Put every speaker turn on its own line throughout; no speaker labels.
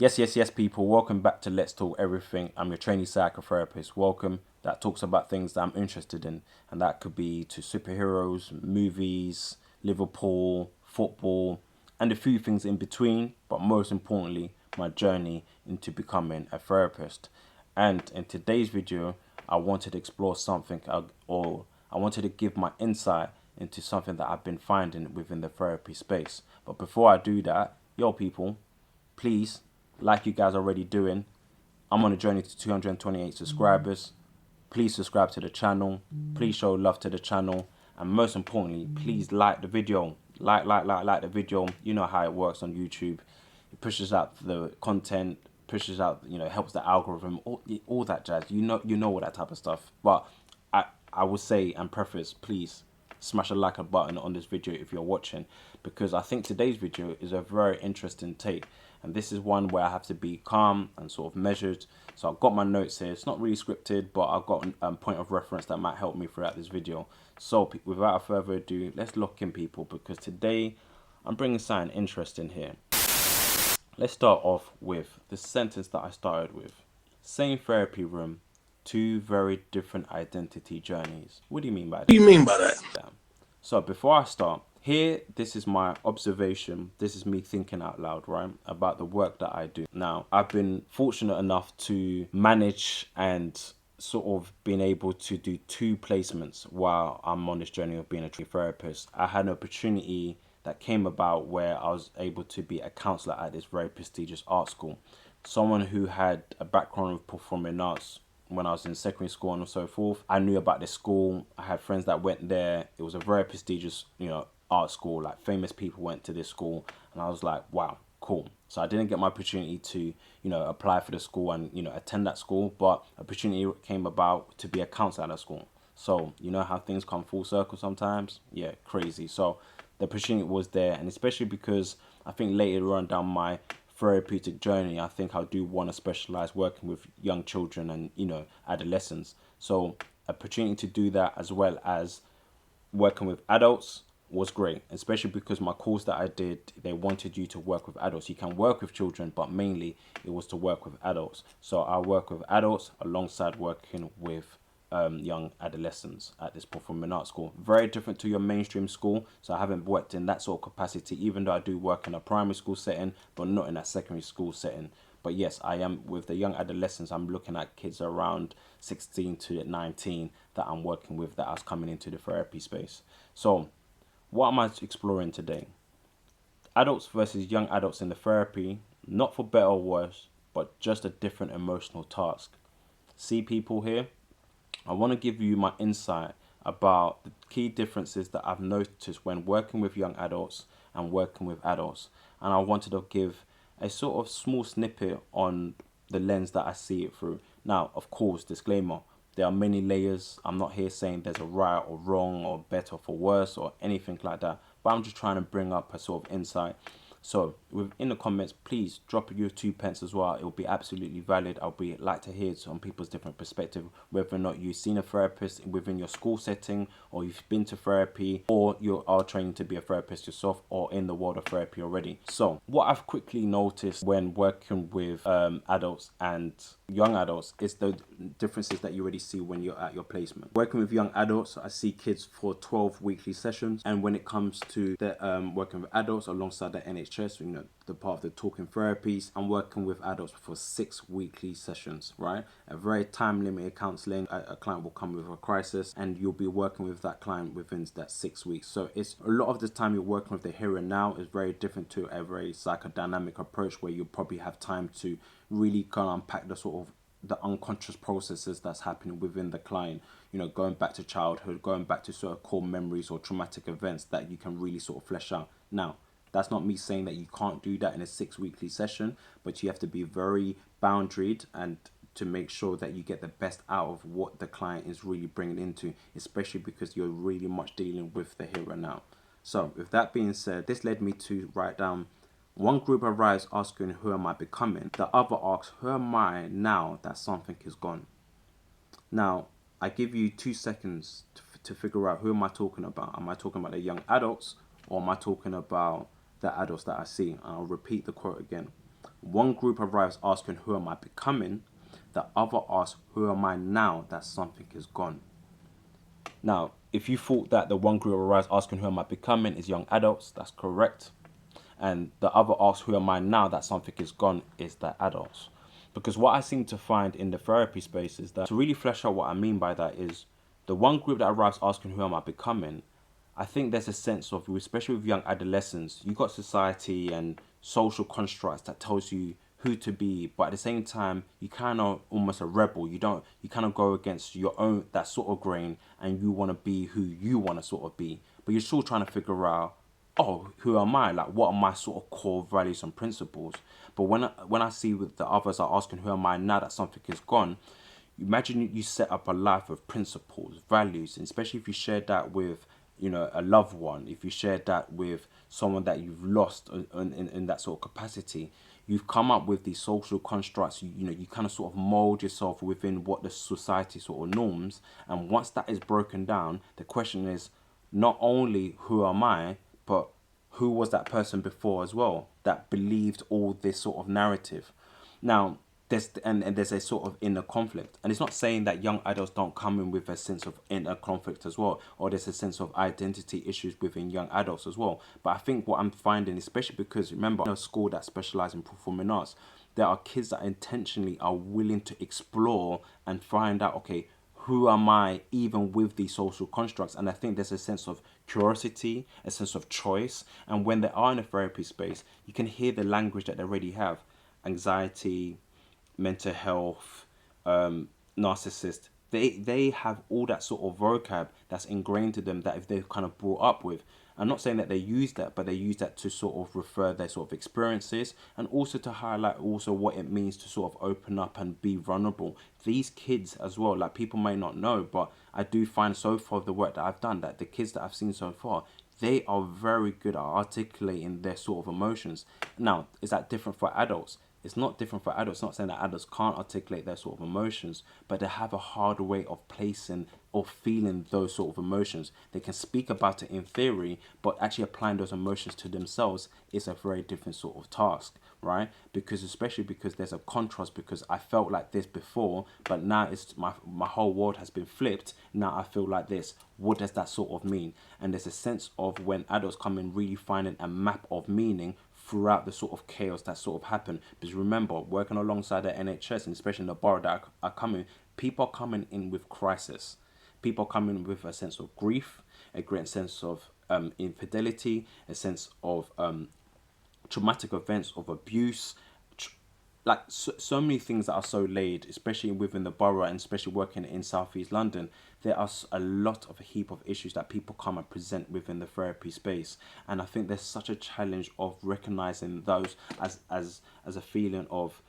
Yes, people. Welcome back to Let's Talk Everything. I'm your trainee psychotherapist. Welcome. That talks about things that I'm interested in, and that could be to superheroes, movies, Liverpool, football, and a few things in between. But most importantly, my journey into becoming a therapist. And in today's video, I wanted to explore something, or I wanted to give my insight into something that I've been finding within the therapy space. But before I do that, yo, people, please, like you guys are already doing, I'm on a journey to 228 subscribers. Please subscribe to the channel. Please show love to the channel. And most importantly, please like the video. Like the video. You know how it works on YouTube. It pushes out the content, pushes out, helps the algorithm, all that jazz. You know all that type of stuff. But I would say and preface, please smash a like button on this video if you're watching, because I think today's video is a very interesting take, and this is one where I have to be calm and sort of measured. So I've got my notes here. It's not really scripted, but I've got a point of reference that might help me throughout this video. So without further ado, let's lock in, people, because today I'm bringing something interesting here. Let's start off with the sentence that I started with. Same therapy room, two very different identity journeys. What do you mean by that?
What do you mean by that?
So before I start, here, this is my observation. This is me thinking out loud, right, about the work that I do. Now, I've been fortunate enough to manage and sort of been able to do 2 placements while I'm on this journey of being a therapist. I had an opportunity that came about where I was able to be a counselor at this very prestigious art school. Someone who had a background of performing arts when I was in secondary school and so forth. I knew about this school. I had friends that went there. It was a very prestigious, art school. Like, famous people went to this school, and I was like, wow, cool. So I didn't get my opportunity to, apply for the school and, attend that school, but opportunity came about to be a counselor at that school. So, you know how things come full circle sometimes? Yeah, crazy. So the opportunity was there, and especially because I think later on down my therapeutic journey, I think I do want to specialize working with young children and, adolescents. So opportunity to do that as well as working with adults was great, especially because my course that I did, they wanted you to work with adults. You can work with children, but mainly it was to work with adults. So I work with adults alongside working with young adolescents at this performing arts school. Very different to your mainstream school. So I haven't worked in that sort of capacity, even though I do work in a primary school setting, but not in a secondary school setting. But yes, I am with the young adolescents. I'm looking at kids around 16 to 19 that I'm working with, that I was coming into the therapy space. So what am I exploring today? Adults versus young adults in the therapy, not for better or worse, but just a different emotional task. See, people, here, I want to give you my insight about the key differences that I've noticed when working with young adults and working with adults. And I wanted to give a sort of small snippet on the lens that I see it through. Now, of course, disclaimer, there are many layers. I'm not here saying there's a right or wrong or better for worse or anything like that, but I'm just trying to bring up a sort of insight. So in the comments, please drop your 2 pence as well. It will be absolutely valid. I'll be like to hear some people's different perspective, whether or not you've seen a therapist within your school setting, or you've been to therapy, or you are training to be a therapist yourself, or in the world of therapy already. So what I've quickly noticed when working with adults and young adults is the differences that you already see when you're at your placement. Working with young adults, I see kids for 12 weekly sessions, and when it comes to the working with adults alongside the NHS, the part of the talking therapies, I'm working with adults for 6 weekly sessions, right? A very time limited counseling. A client will come with a crisis, and you'll be working with that client within that 6 weeks. So it's a lot of the time you're working with the here and now is very different to a very psychodynamic approach, where you probably have time to really kind of unpack the sort of the unconscious processes that's happening within the client, going back to childhood, going back to sort of core memories or traumatic events that you can really sort of flesh out. Now, that's not me saying that you can't do that in a 6 weekly session, but you have to be very boundaried and to make sure that you get the best out of what the client is really bringing into, especially because you're really much dealing with the here and now. So with that being said, this led me to write down: one group arrives asking, who am I becoming? The other asks, who am I now that something is gone? Now, I give you 2 seconds to figure out, who am I talking about? Am I talking about the young adults, or am I talking about the adults that I see? And I'll repeat the quote again. One group arrives asking, who am I becoming? The other asks, who am I now that something is gone? Now, if you thought that the one group arrives asking, who am I becoming, is young adults, that's correct. And the other asks, who am I now that something is gone, is the adults. Because what I seem to find in the therapy space is that, to really flesh out what I mean by that, is the one group that arrives asking, who am I becoming, I think there's a sense of, especially with young adolescents, you got society and social constructs that tells you who to be, but at the same time, you kind of almost a rebel. You kind of go against your own, that sort of grain, and you want to be who you want to sort of be, but you're still trying to figure out, oh, who am I? Like, what are my sort of core values and principles? But when I see with the others are asking, who am I now that something is gone? Imagine you set up a life with principles, values, and especially if you share that with, a loved one, if you share that with someone that you've lost in that sort of capacity, you've come up with these social constructs. You kind of sort of mold yourself within what the society sort of norms. And once that is broken down, the question is not only who am I, but who was that person before as well that believed all this sort of narrative. Now, there's a sort of inner conflict, and it's not saying that young adults don't come in with a sense of inner conflict as well, or there's a sense of identity issues within young adults as well. But I think what I'm finding, especially because remember, in a school that specializes in performing arts, there are kids that intentionally are willing to explore and find out, okay, who am I even with these social constructs? And I think there's a sense of curiosity, a sense of choice. And when they are in a therapy space, you can hear the language that they already have: anxiety, mental health, narcissist. They have all that sort of vocab that's ingrained to them that if they've kind of brought up with. I'm not saying that they use that, but they use that to sort of refer their sort of experiences, and also to highlight also what it means to sort of open up and be vulnerable. These kids as well, like, people may not know, but I do find so far the work that I've done, that the kids that I've seen so far, they are very good at articulating their sort of emotions. Now, is that different for adults? It's not different for adults. It's not saying that adults can't articulate their sort of emotions, but they have a hard way of placing or feeling those sort of emotions. They can speak about it in theory, but actually applying those emotions to themselves is a very different sort of task, right? Because especially because there's a contrast, because I felt like this before, but now it's my whole world has been flipped. Now I feel like this. What does that sort of mean? And there's a sense of, when adults come in, really finding a map of meaning throughout the sort of chaos that sort of happened. Because remember, working alongside the NHS, and especially in the borough that are coming, people are coming in with crisis. People are coming with a sense of grief, a great sense of infidelity, a sense of traumatic events of abuse, like so many things that are so laid, especially within the borough, and especially working in Southeast London. There are a lot of a heap of issues that people come and present within the therapy space, and I think there's such a challenge of recognizing those as a feeling of,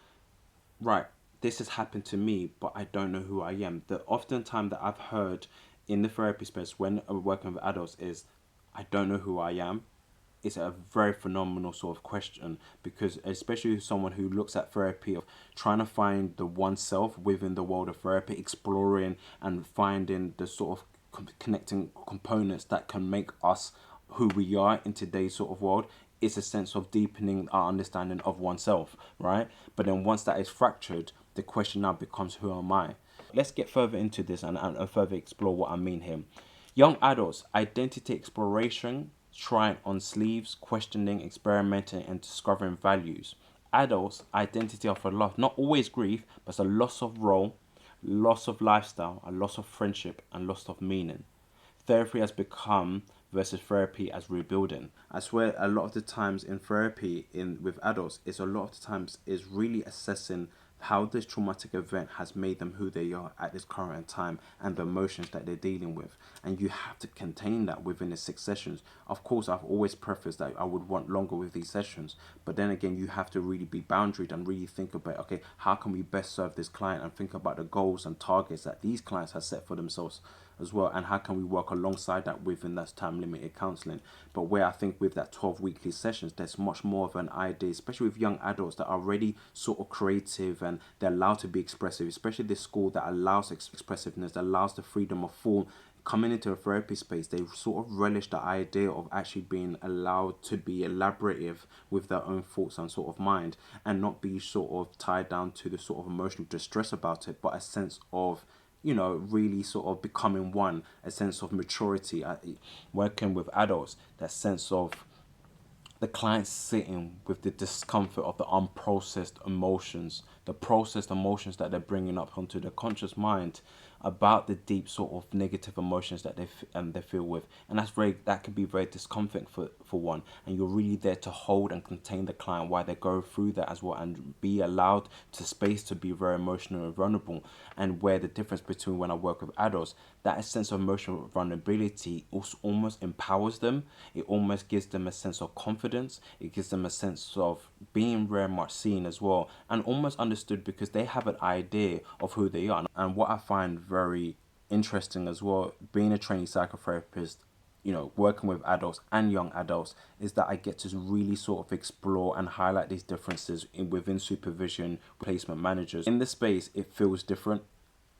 right, this has happened to me, but I don't know who I am. The oftentimes that I've heard in the therapy space when I'm working with adults is, I don't know who I am. It's a very phenomenal sort of question, because especially someone who looks at therapy of trying to find the oneself within the world of therapy, exploring and finding the sort of connecting components that can make us who we are in today's sort of world. It's a sense of deepening our understanding of oneself, right? But then once that is fractured, the question now becomes, who am I? Let's get further into this and further explore what I mean here. Young adults, identity exploration, trying on sleeves, questioning, experimenting, and discovering values. Adults, identity of a loss, not always grief, but a loss of role, loss of lifestyle, a loss of friendship, and loss of meaning. Therapy has become versus therapy as rebuilding. I swear a lot of the times in therapy with adults is a lot of the times is really assessing how this traumatic event has made them who they are at this current time, and the emotions that they're dealing with. And you have to contain that within the 6 sessions. Of course, I've always prefaced that I would want longer with these sessions, but then again, you have to really be boundaried and really think about, okay, how can we best serve this client, and think about the goals and targets that these clients have set for themselves as well, and how can we work alongside that within that time limited counseling. But where I think with that 12 weekly sessions, there's much more of an idea, especially with young adults that are already sort of creative and they're allowed to be expressive, especially this school that allows expressiveness, that allows the freedom of full coming into a therapy space, they sort of relish the idea of actually being allowed to be elaborative with their own thoughts and sort of mind, and not be sort of tied down to the sort of emotional distress about it, but a sense of, really sort of becoming one, a sense of maturity. Working with adults, that sense of the client sitting with the discomfort of the unprocessed emotions, the processed emotions that they're bringing up onto the conscious mind about the deep sort of negative emotions that they feel with, and that can be very discomforting for one. And you're really there to hold and contain the client while they go through that as well, and be allowed to space to be very emotional and vulnerable. And where the difference between when I work with adults, that sense of emotional vulnerability also almost empowers them. It almost gives them a sense of confidence. It gives them a sense of being very much seen as well, and almost understood, because they have an idea of who they are. And what I find very interesting as well, being a trainee psychotherapist, working with adults and young adults, is that I get to really sort of explore and highlight these differences within supervision, placement managers. In this space, it feels different.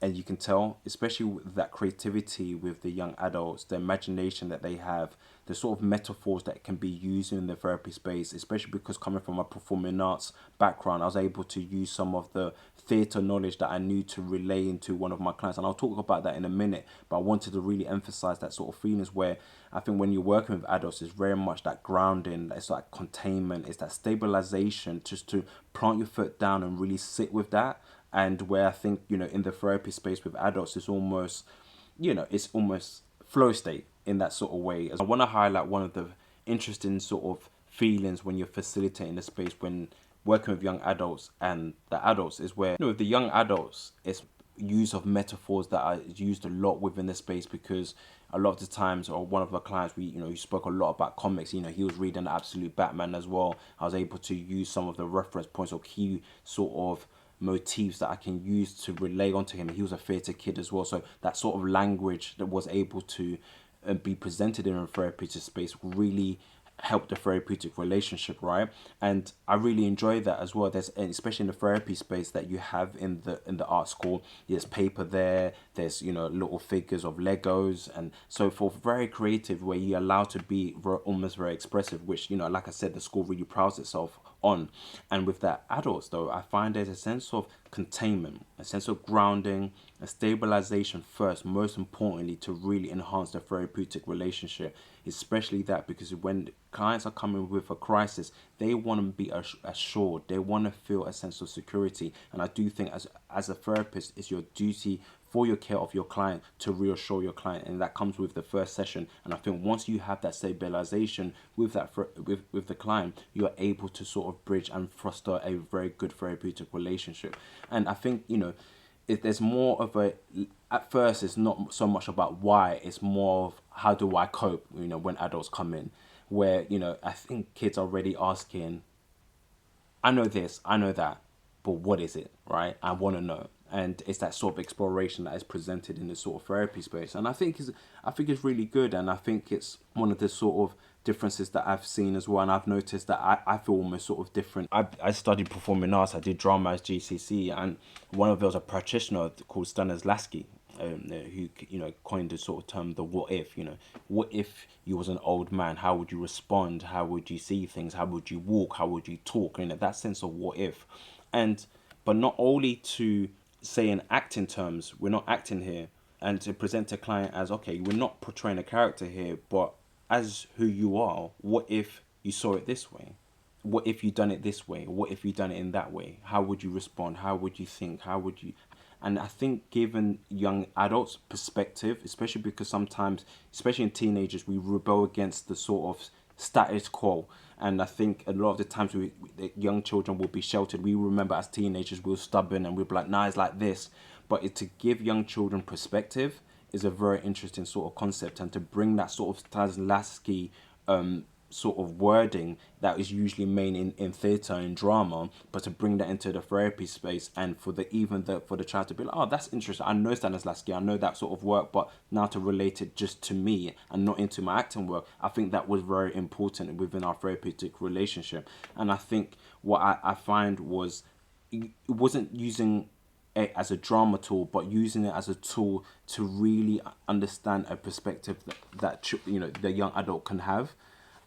And you can tell, especially with that creativity with the young adults, the imagination that they have, the sort of metaphors that can be used in the therapy space, especially because coming from a performing arts background, I was able to use some of the theatre knowledge that I knew to relay into one of my clients. And I'll talk about that in a minute, but I wanted to really emphasize that sort of feelings where I think when you're working with adults, it's very much that grounding, it's like containment, it's that stabilization, just to plant your foot down and really sit with that. And where I think, in the therapy space with adults, it's almost flow state in that sort of way. I want to highlight one of the interesting sort of feelings when you're facilitating the space when working with young adults and the adults, is where, with the young adults, it's use of metaphors that are used a lot within the space, because a lot of the times, or one of our clients, he spoke a lot about comics. He was reading the Absolute Batman as well. I was able to use some of the reference points or key sort of motifs that I can use to relay onto him. He was a theatre kid as well, so that sort of language that was able to be presented in a therapeutic space really help the therapeutic relationship, right? And I really enjoy that as well. And especially in the therapy space that you have in the art school, there's paper there, there's little figures of Legos and so forth, very creative, where you're allowed to be almost very expressive, which like I said, the school really prouds itself on. And with that adults though, I find there's a sense of containment, a sense of grounding, a stabilization first, most importantly, to really enhance the therapeutic relationship. Especially that, because when clients are coming with a crisis, they want to be assured, they want to feel a sense of security. And I do think as a therapist, it's your duty for your care of your client to reassure your client, and that comes with the first session. And I think once you have that stabilization with that with the client, you're able to sort of bridge and foster a very good therapeutic relationship. And I think if there's more of a, at first it's not so much about why, it's more of how do I cope when adults come in, where I think kids are already asking, I know this, I know that, but what is it, right? I want to know. And it's that sort of exploration that is presented in the sort of therapy space. And I think it's really good. And I think it's one of the sort of differences that I've seen as well. And I've noticed that I feel almost sort of different. I studied performing arts. I did drama as GCC. And one of those, a practitioner called Stanislavski, who coined the sort of term the what if. What if you was an old man? How would you respond? How would you see things? How would you walk? How would you talk? That sense of what if. And but not only to say in acting terms, we're not acting here, and to present a client as, okay, we're not portraying a character here, but as who you are. What if you saw it this way? What if you done it this way? What if you done it in that way? How would you respond? How would you think? How would you? And I think given young adults perspective, especially because sometimes, especially in teenagers, we rebel against the sort of status quo. And I think a lot of the times the young children will be sheltered. We remember as teenagers, we were stubborn and we'd be like, nah, it's like this. But to give young children perspective is a very interesting sort of concept. And to bring that sort of Stanislavski sort of wording that is usually main in theatre and drama, but to bring that into the therapy space, and for the child to be like, oh, that's interesting, I know Stanislavski, I know that sort of work, but now to relate it just to me and not into my acting work, I think that was very important within our therapeutic relationship. And I think what I find was, it wasn't using it as a drama tool, but using it as a tool to really understand a perspective that the young adult can have.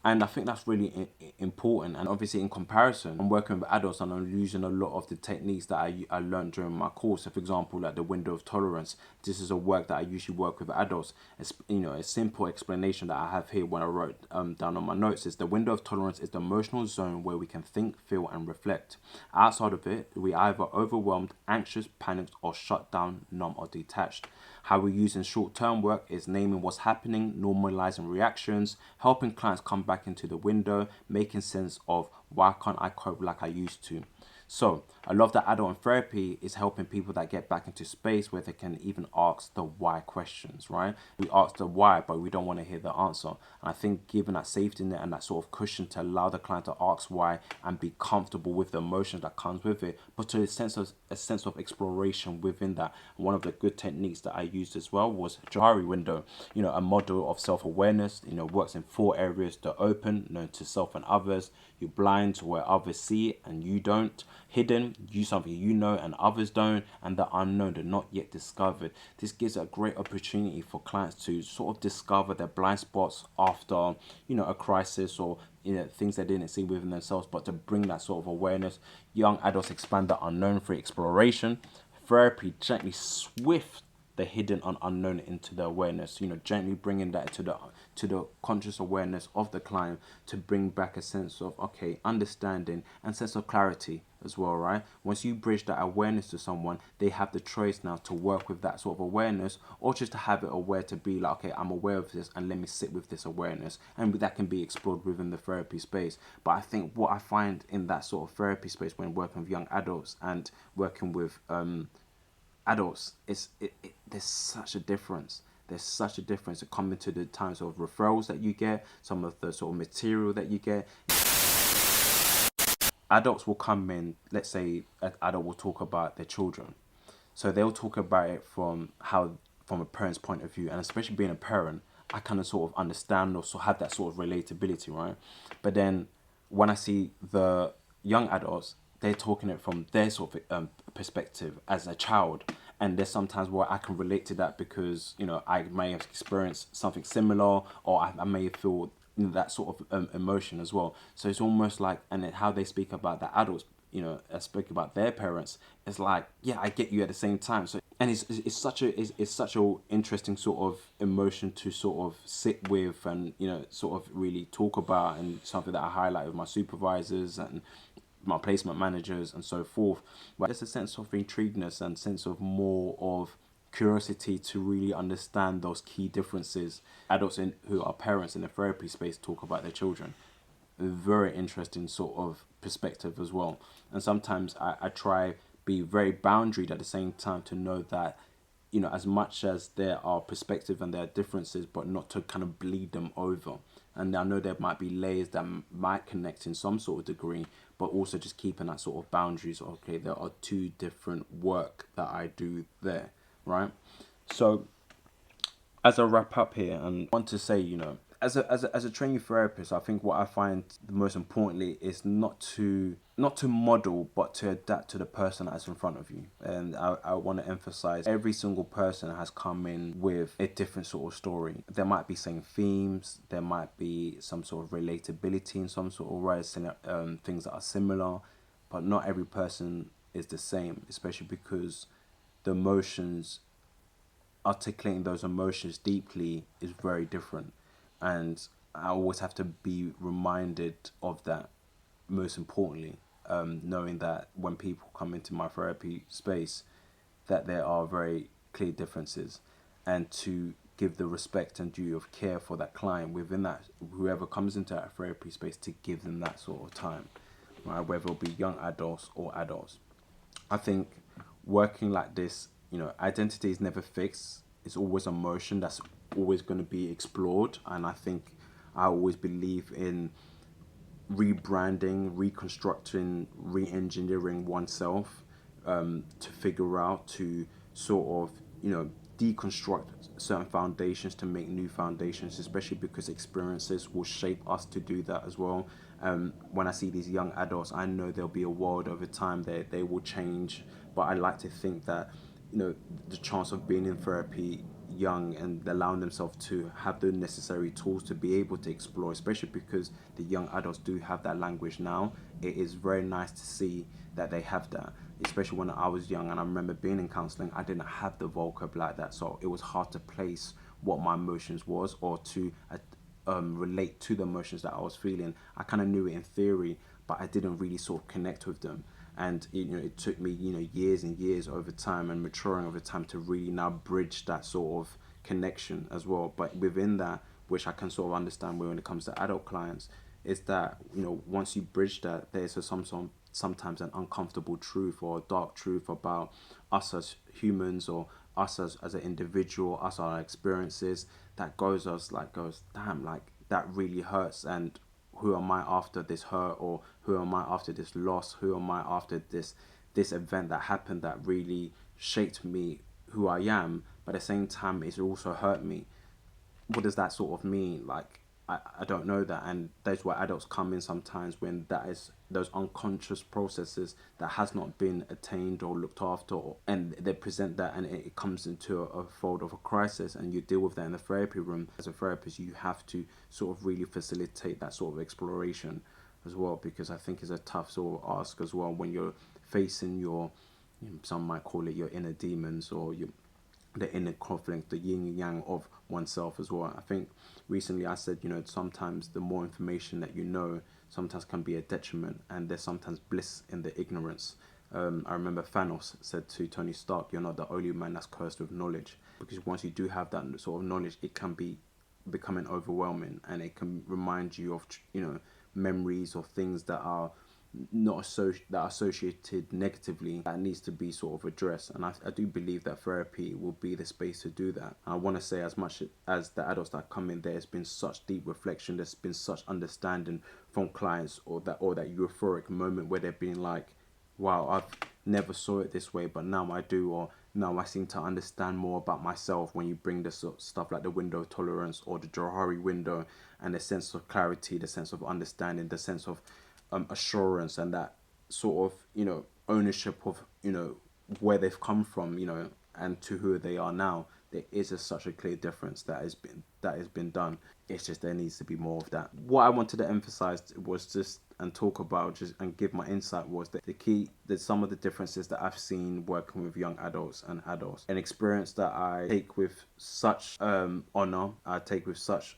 And I think that's really important. And obviously, in comparison, I'm working with adults and I'm using a lot of the techniques that I learned during my course. So, for example, like the window of tolerance, this is a work that I usually work with adults. It's, a simple explanation that I have here when I wrote down on my notes is the window of tolerance is the emotional zone where we can think, feel, and reflect. Outside of it, we either overwhelmed, anxious, panicked, or shut down, numb, or detached. How we use in short-term work is naming what's happening, normalizing reactions, helping clients come back into the window, making sense of why can't I cope like I used to. So I love that adult in therapy is helping people that get back into space where they can even ask the why questions, right? We ask the why, but we don't want to hear the answer. And I think giving that safety net and that sort of cushion to allow the client to ask why and be comfortable with the emotions that comes with it, but to a sense of exploration within that. And one of the good techniques that I used as well was Johari Window, a model of self-awareness, works in 4 areas: the open, known to self and others; you're blind to where others see it and you don't; hidden, you something you know and others don't; and the unknown, the not yet discovered. This gives a great opportunity for clients to sort of discover their blind spots after a crisis, or things they didn't see within themselves, but to bring that sort of awareness. Young adults expand the unknown through exploration. Therapy gently swift the hidden and unknown into the awareness, gently bringing that to the conscious awareness of the client, to bring back a sense of understanding and sense of clarity as well, right? Once you bridge that awareness to someone, they have the choice now to work with that sort of awareness, or just to have it aware, to be like, okay, I'm aware of this and let me sit with this awareness, and that can be explored within the therapy space. But I think what I find in that sort of therapy space when working with young adults and working with adults, there's such a difference. There's such a difference coming to the times of referrals that you get, some of the sort of material that you get. Adults will come in, let's say an adult will talk about their children. So they'll talk about it from a parent's point of view. And especially being a parent, I kind of sort of understand or have that sort of relatability, right? But then when I see the young adults, they're talking it from their sort of perspective as a child. And there's sometimes where I can relate to that because, I may have experienced something similar, or I may feel that sort of emotion as well. So it's almost like, and how they speak about the adults, speak about their parents, it's like, yeah, I get you at the same time. So, and it's such a interesting sort of emotion to sort of sit with and sort of really talk about, and something that I highlight with my supervisors and my placement managers and so forth. But there's a sense of intrigueness and sense of more of curiosity to really understand those key differences. Adults who are parents in the therapy space talk about their children. A very interesting sort of perspective as well. And sometimes I try be very boundaried at the same time, to know that as much as there are perspectives and there are differences, but not to kind of bleed them over. And I know there might be layers that might connect in some sort of degree, but also just keeping that sort of boundaries. Okay, there are 2 different work that I do there, right? So as I wrap up here, and want to say, as a trainee therapist, I think what I find the most importantly is not to model, but to adapt to the person that's in front of you. And I want to emphasize, every single person has come in with a different sort of story. There might be same themes, there might be some sort of relatability in some sort of ways, things that are similar, but not every person is the same, especially because the emotions, articulating those emotions deeply, is very different. And I always have to be reminded of that, most importantly, knowing that when people come into my therapy space, that there are very clear differences, and to give the respect and due of care for that client within that, whoever comes into that therapy space, to give them that sort of time, right? Whether it be young adults or adults. I think working like this, identity is never fixed. It's always a motion that's always going to be explored. And I think I always believe in rebranding, reconstructing, re-engineering oneself, to figure out, to sort of, deconstruct certain foundations to make new foundations, especially because experiences will shape us to do that as well. When I see these young adults, I know there'll be a world over time. They will change, but I like to think that, you know, the chance of being in therapy young and allowing themselves to have the necessary tools to be able to explore, especially because the young adults do have that language now. It is very nice to see that they have that, especially when I was young and I remember being in counseling. I didn't have the vocab like that, so it was hard to place what my emotions was, or to relate to the emotions that I was feeling. I kind of knew it in theory, but I didn't really sort of connect with them. And it took me, years and years over time and maturing over time to really now bridge that sort of connection as well. But within that, which I can sort of understand when it comes to adult clients, is that, once you bridge that, there's sometimes an uncomfortable truth or a dark truth about us as humans, or us as an individual, us, our experiences, that goes damn, like that really hurts. And who am I after this hurt, or who am I after this loss, who am I after this event that happened that really shaped me, who I am, but at the same time it's also hurt me. What does that sort of mean? Like, I don't know that. And that's where adults come in sometimes, when that is those unconscious processes that has not been attained or looked after, and they present that, and it comes into a fold of a crisis, and you deal with that in the therapy room. As a therapist, you have to sort of really facilitate that sort of exploration as well, because I think it's a tough sort of ask as well, when you're facing your, some might call it your inner demons, or the inner conflict, the yin and yang of oneself as well. I think recently I said, sometimes the more information that sometimes can be a detriment, and there's sometimes bliss in the ignorance. I remember Thanos said to Tony Stark, "You're not the only man that's cursed with knowledge," because once you do have that sort of knowledge, it can be becoming overwhelming, and it can remind you of, memories or things that are that are associated negatively, that needs to be sort of addressed. And I do believe that therapy will be the space to do that. I want to say, as much as the adults that come in, there's been such deep reflection, there's been such understanding from clients, or that euphoric moment where they've been like, wow, I've never saw it this way, but now I do, or now I seem to understand more about myself. When you bring this sort of stuff like the window of tolerance or the Johari window, and the sense of clarity, the sense of understanding, the sense of assurance, and that sort of ownership of where they've come from, and to who they are now, there is such a clear difference that has been done. It's just, there needs to be more of that. What I wanted to emphasize was just, and talk about, just and give my insight, was that the key, that some of the differences that I've seen working with young adults and adults, an experience that I take with such honor, I take with such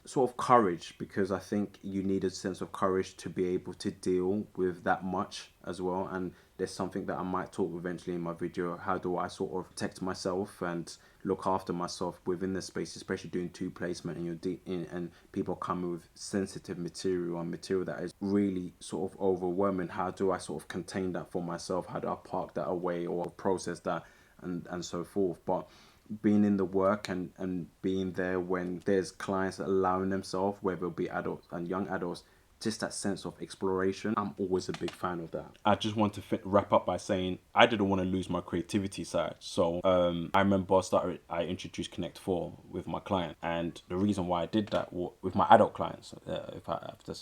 sort of courage, because I think you need a sense of courage to be able to deal with that much as well. And there's something that I might talk eventually in my video. How do I sort of protect myself and look after myself within the space, especially doing 2 placement, and you're deep in, and people come with sensitive material, and material that is really sort of overwhelming. How do I sort of contain that for myself? How do I park that away, or process that, and so forth? But being in the work, and being there when there's clients allowing themselves, whether it be adults and young adults, just that sense of exploration, I'm always a big fan of that. I just want to wrap up by saying I didn't want to lose my creativity side. So I remember I introduced Connect 4 with my client, and the reason why I did that with my adult clients, if I have to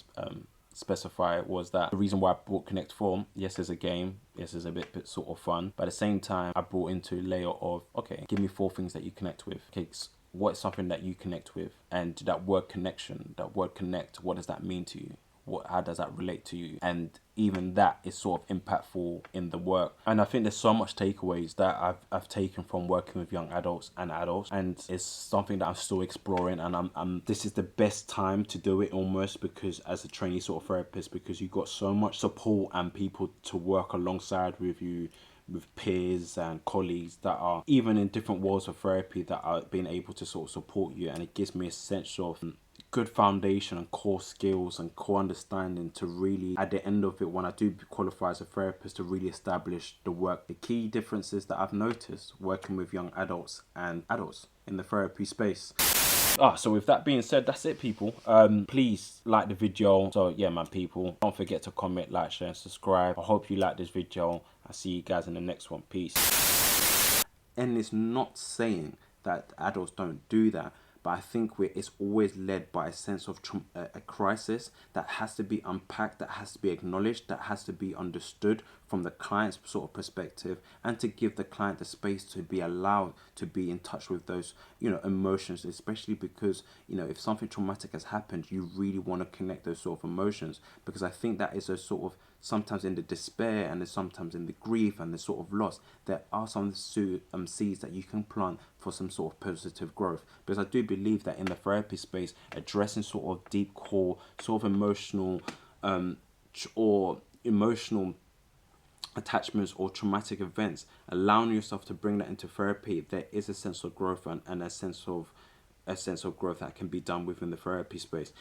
specify, was that the reason why I brought Connect 4, yes, as a game, yes, as a bit sort of fun, but at the same time I brought into a layer of, okay, give me 4 things that you connect with. Okay, what's something that you connect with? And that word connection, that word connect, what does that mean to you? How does that relate to you? And even that is sort of impactful in the work. And I think there's so much takeaways that I've taken from working with young adults, and it's something that I'm still exploring. And this is the best time to do it, almost, because as a trainee sort of therapist, because you've got so much support and people to work alongside with you, with peers and colleagues that are even in different worlds of therapy, that are being able to sort of support you. And it gives me a sense of good foundation and core skills and core understanding to really, at the end of it, when I do qualify as a therapist, to really establish the work. The key differences that I've noticed working with young adults and adults in the therapy space. So with that being said, that's it, people. Please like the video. So yeah, man, people, don't forget to comment, like, share, and subscribe. I hope you like this video. I'll see you guys in the next one. Peace. And it's not saying that adults don't do that, but I think it's always led by a sense of a crisis that has to be unpacked, that has to be acknowledged, that has to be understood from the client's sort of perspective, and to give the client the space to be allowed to be in touch with those, emotions, especially because, if something traumatic has happened, you really want to connect those sort of emotions, because I think that is a sort of, sometimes in the despair and sometimes in the grief and the sort of loss, there are some seeds that you can plant for some sort of positive growth. Because I do believe that in the therapy space, addressing sort of deep core, sort of emotional or emotional attachments or traumatic events, allowing yourself to bring that into therapy, there is a sense of growth and a sense of growth that can be done within the therapy space.